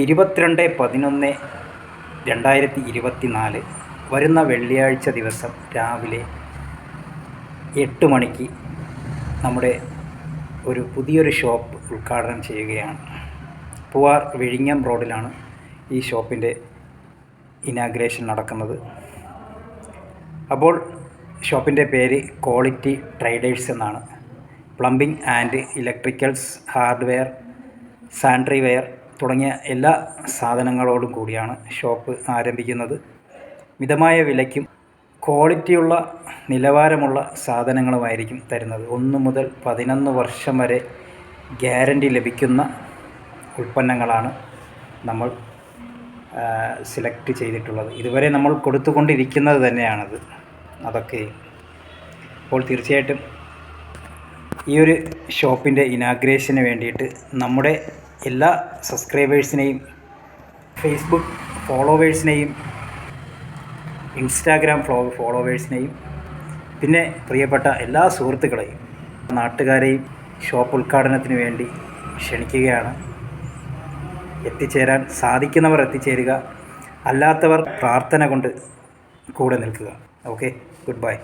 22/11/2024 വരുന്ന വെള്ളിയാഴ്ച ദിവസം രാവിലെ 8 മണിക്ക് നമ്മുടെ ഒരു പുതിയൊരു ഷോപ്പ് ഉദ്ഘാടനം ചെയ്യുകയാണ്. പൂവാർ വിഴിഞ്ഞം റോഡിലാണ് ഈ ഷോപ്പിൻ്റെ ഇനാഗ്രേഷൻ നടക്കുന്നത്. അപ്പോൾ ഷോപ്പിൻ്റെ പേര് ക്വാളിറ്റി ട്രേഡേഴ്സ് എന്നാണ്. Plumbing and electricals, hardware, sanitary ware തുടങ്ങിയ എല്ലാ സാധനങ്ങളോടും കൂടിയാണ് ഷോപ്പ് ആരംഭിക്കുന്നത്. മിതമായ വിലയ്ക്കും ക്വാളിറ്റിയുള്ള നിലവാരമുള്ള സാധനങ്ങളുമായിരിക്കും തരുന്നത്. 1 മുതൽ 11 വർഷം വരെ ഗ്യാരണ്ടി ലഭിക്കുന്ന ഉൽപ്പന്നങ്ങളാണ് നമ്മൾ സെലക്ട് ചെയ്തിട്ടുള്ളത്. ഇതുവരെ നമ്മൾ കൊടുത്തുകൊണ്ടിരിക്കുന്നത് തന്നെയാണത് അതൊക്കെ. അപ്പോൾ തീർച്ചയായിട്ടും ഈ ഒരു ഷോപ്പിൻ്റെ ഇനാഗ്രേഷന് വേണ്ടിയിട്ട് നമ്മുടെ എല്ലാ സബ്സ്ക്രൈബേഴ്സിനെയും, ഫേസ്ബുക്ക് ഫോളോവേഴ്സിനെയും, ഇൻസ്റ്റാഗ്രാം ഫോളോവേഴ്സിനെയും, പിന്നെ പ്രിയപ്പെട്ട എല്ലാ സുഹൃത്തുക്കളെയും, നാട്ടുകാരെയും ഷോപ്പ് ഉദ്ഘാടനത്തിന് വേണ്ടി ക്ഷണിക്കുകയാണ്. എത്തിച്ചേരാൻ സാധിക്കുന്നവർ എത്തിച്ചേരുക, അല്ലാത്തവർ പ്രാർത്ഥന കൊണ്ട് കൂടെ നിൽക്കുക. Okay, good bye.